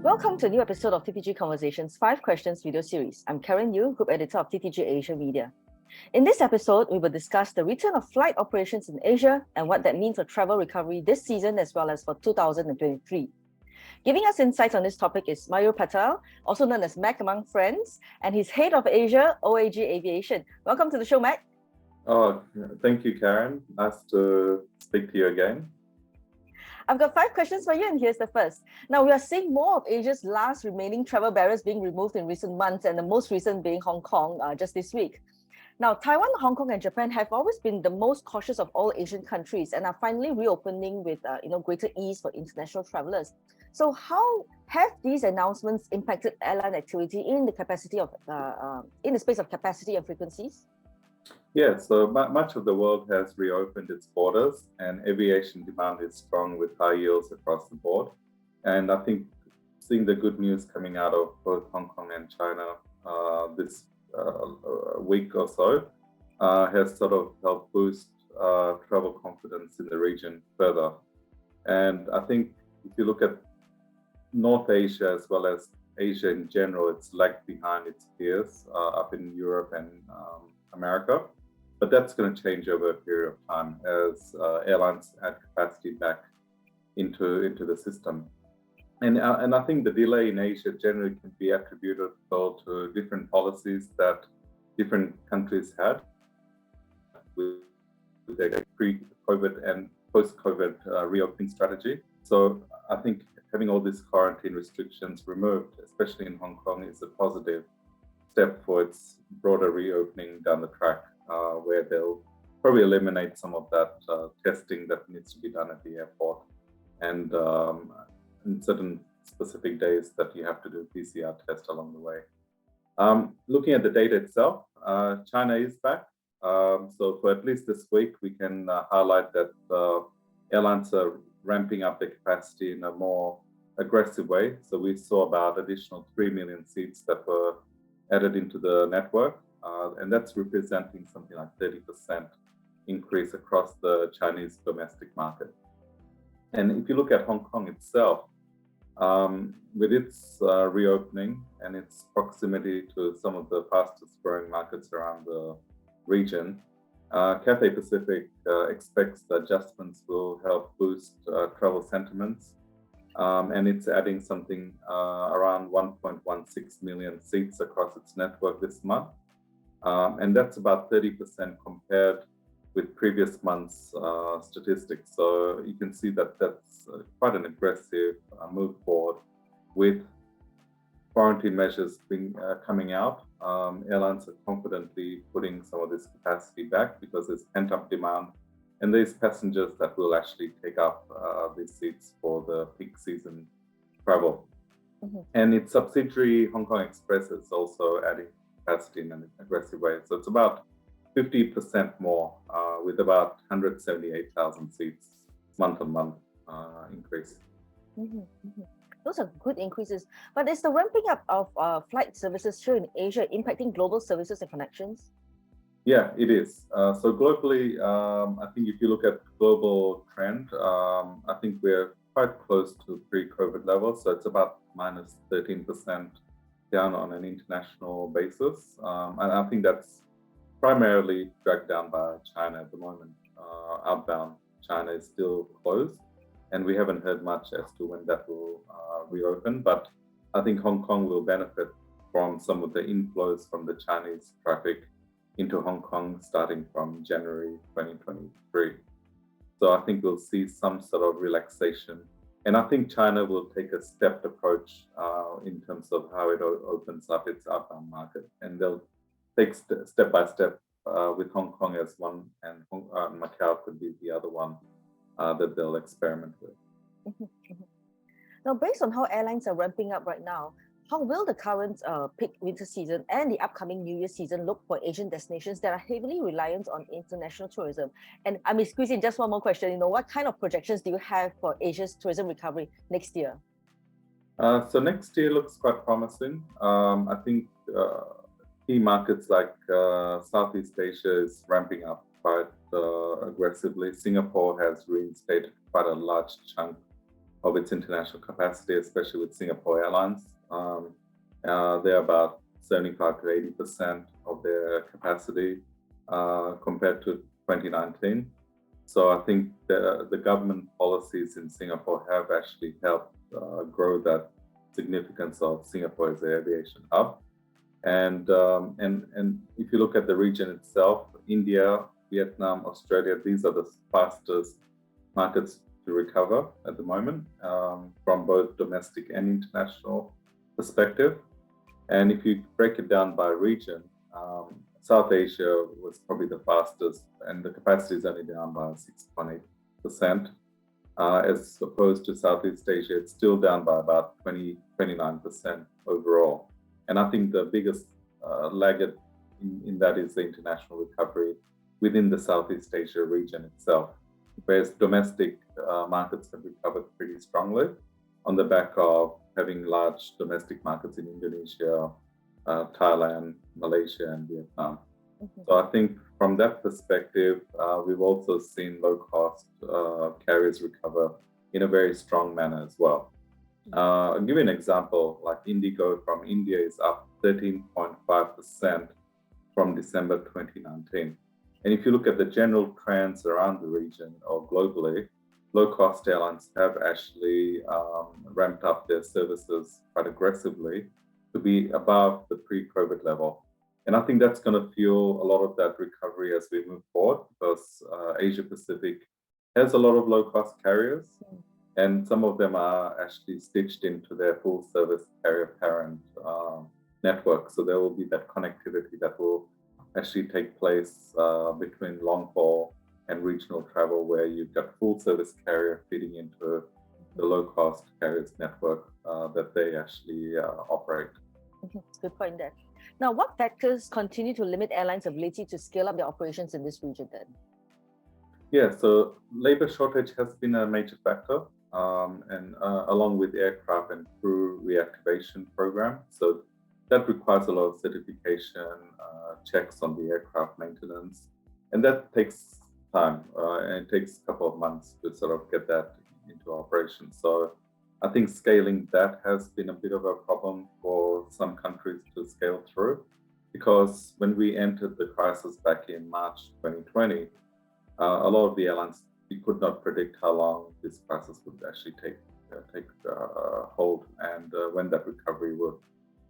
Welcome to a new episode of TTG Conversations 5 Questions video series. I'm Karen Yu, Group Editor of TTG Asia Media. In this episode, we will discuss the return of flight operations in Asia and what that means for travel recovery this season as well as for 2023. Giving us insights on this topic is Mayur Patel, also known as Mac among friends, and he's head of Asia, OAG Aviation. Welcome to the show, Mac. Oh, thank you, Karen. Nice to speak to you again. I've got 5 questions for you, and here's the first. Now, we are seeing more of Asia's last remaining travel barriers being removed in recent months, and the most recent being Hong Kong just this week. Now, Taiwan, Hong Kong, and Japan have always been the most cautious of all Asian countries and are finally reopening with greater ease for international travelers. So, how have these announcements impacted airline activity in the capacity of in the space of capacity and frequencies? Yeah, so much of the world has reopened its borders, and aviation demand is strong with high yields across the board. And I think seeing the good news coming out of both Hong Kong and China this week or so has sort of helped boost travel confidence in the region further. And I think if you look at North Asia as well as Asia in general, it's lagged behind its peers up in Europe and America. But that's going to change over a period of time as airlines add capacity back into the system. And I think the delay in Asia generally can be attributable to different policies that different countries had with their pre-COVID and post-COVID reopening strategy. So I think having all these quarantine restrictions removed, especially in Hong Kong, is a positive step for its broader reopening down the track, where they'll probably eliminate some of that testing that needs to be done at the airport, and in certain specific days that you have to do a PCR test along the way. Looking at the data itself, China is back. So for at least this week, we can highlight that airlines are ramping up their capacity in a more aggressive way. So we saw about additional 3 million seats that were added into the network. And that's representing something like 30% increase across the Chinese domestic market. And if you look at Hong Kong itself, with its reopening and its proximity to some of the fastest growing markets around the region, Cathay Pacific expects the adjustments will help boost travel sentiments. And it's adding something around 1.16 million seats across its network this month. And that's about 30% compared with previous months' statistics. So you can see that that's quite an aggressive move forward with quarantine measures coming out. Airlines are confidently putting some of this capacity back because there's pent-up demand, and there's passengers that will actually take up these seats for the peak season travel. Mm-hmm. And its subsidiary Hong Kong Express is also adding capacity in an aggressive way. So it's about 50% more, with about 178,000 seats month-on-month increase. Mm-hmm, mm-hmm. Those are good increases. But is the ramping up of flight services here in Asia impacting global services and connections? Yeah, it is. So globally, I think if you look at global trend, I think we're quite close to pre-COVID levels. So it's about minus 13% down on an international basis. And I think that's primarily dragged down by China at the moment. Outbound China is still closed, and we haven't heard much as to when that will reopen. But I think Hong Kong will benefit from some of the inflows from the Chinese traffic into Hong Kong starting from January 2023. So I think we'll see some sort of relaxation. And I think China will take a stepped approach in terms of how it opens up its outbound market. And they'll take step by step with Hong Kong as one, and Macau could be the other one that they'll experiment with. Now, based on how airlines are ramping up right now, how will the current peak winter season and the upcoming New Year season look for Asian destinations that are heavily reliant on international tourism? And I may squeeze in just one more question. What kind of projections do you have for Asia's tourism recovery next year? So next year looks quite promising. I think key markets like Southeast Asia is ramping up quite aggressively. Singapore has reinstated quite a large chunk of its international capacity, especially with Singapore Airlines. They're about 75 to 80% of their capacity compared to 2019. So I think the government policies in Singapore have actually helped grow that significance of Singapore as an aviation hub. And if you look at the region itself, India, Vietnam, Australia, these are the fastest markets to recover at the moment from both domestic and international perspective. And if you break it down by region, South Asia was probably the fastest, and the capacity is only down by 6.8%. As opposed to Southeast Asia, it's still down by about 29% overall. And I think the biggest laggard in that is the international recovery within the Southeast Asia region itself, whereas domestic markets have recovered pretty strongly on the back of having large domestic markets in Indonesia, Thailand, Malaysia, and Vietnam. So I think from that perspective, we've also seen low-cost carriers recover in a very strong manner as well. I'll give you an example, like Indigo from India is up 13.5% from December 2019. And if you look at the general trends around the region or globally, low-cost airlines have actually ramped up their services quite aggressively to be above the pre-COVID level. And I think that's going to fuel a lot of that recovery as we move forward, because Asia Pacific has a lot of low-cost carriers, and some of them are actually stitched into their full-service carrier parent network. So there will be that connectivity that will actually take place between long-haul and regional travel, where you've got full-service carrier feeding into the low-cost carriers network that they actually operate. Good point there. Now, what factors continue to limit airlines' ability to scale up their operations in this region then? Yeah, so labor shortage has been a major factor, and along with aircraft and crew reactivation program. So that requires a lot of certification, checks on the aircraft maintenance, and that takes time. And it takes a couple of months to sort of get that into operation. So I think scaling that has been a bit of a problem for some countries to scale through, because when we entered the crisis back in March 2020, a lot of the airlines, we could not predict how long this crisis would actually take hold and when that recovery would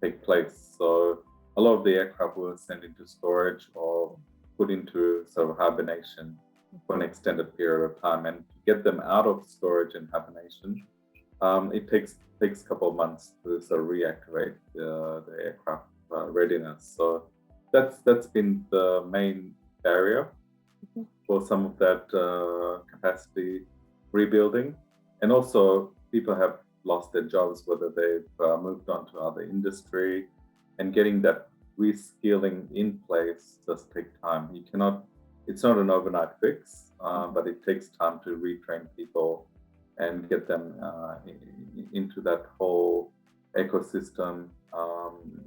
take place. So a lot of the aircraft were sent into storage or put into sort of hibernation for an extended period of time. And to get them out of storage and hibernation, it takes a couple of months to sort of reactivate the aircraft readiness. So that's been the main barrier for some of that capacity rebuilding. And also people have lost their jobs, whether they've moved on to other industry, and getting that reskilling in place does take time. It's not an overnight fix, but it takes time to retrain people and get them into that whole ecosystem,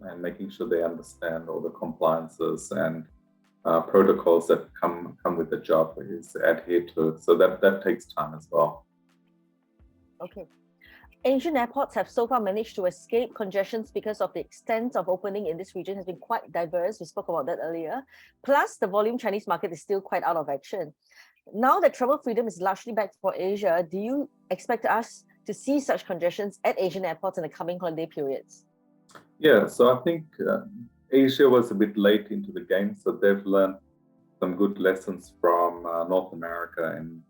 and making sure they understand all the compliances and protocols that come with the job is adhered to. So that takes time as well. Okay. Asian airports have so far managed to escape congestions because of the extent of opening in this region has been quite diverse. We spoke about that earlier. Plus, the volume Chinese market is still quite out of action. Now that travel freedom is largely back for Asia, do you expect us to see such congestions at Asian airports in the coming holiday periods? Yeah, so I think Asia was a bit late into the game, so they've learned some good lessons from North America and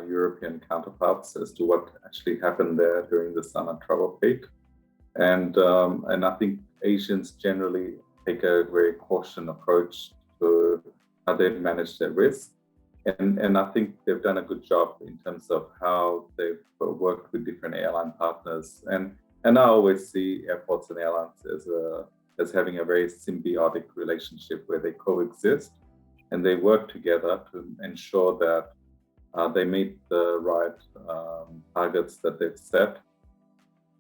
European counterparts as to what actually happened there during the summer travel peak. And I think Asians generally take a very cautious approach to how they manage their risk. And I think they've done a good job in terms of how they've worked with different airline partners. And I always see airports and airlines as having a very symbiotic relationship where they coexist and they work together to ensure that they meet the right targets that they've set,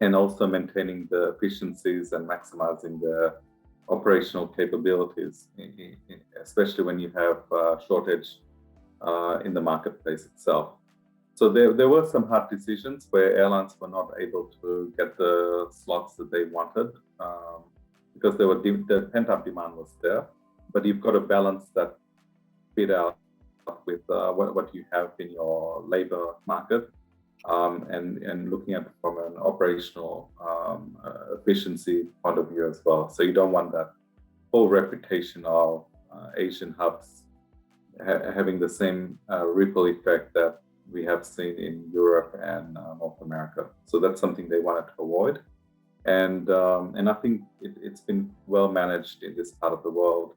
and also maintaining the efficiencies and maximizing their operational capabilities, especially when you have shortage in the marketplace itself. So there were some hard decisions where airlines were not able to get the slots that they wanted because the pent-up demand was there. But you've got to balance that bit out with what you have in your labor market and looking at it from an operational efficiency point of view as well. So you don't want that whole reputation of Asian hubs having the same ripple effect that we have seen in Europe and North America. So that's something they wanted to avoid. And I think it's been well managed in this part of the world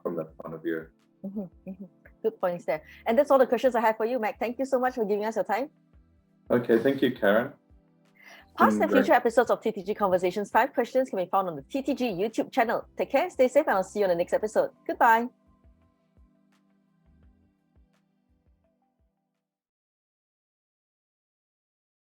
from that point of view. Mm-hmm, mm-hmm. Good points there. And that's all the questions I have for you, Mac. Thank you so much for giving us your time. Okay, thank you, Karen. Past and future episodes of TTG Conversations 5 Questions can be found on the TTG YouTube channel. Take care, stay safe, and I'll see you on the next episode. Goodbye.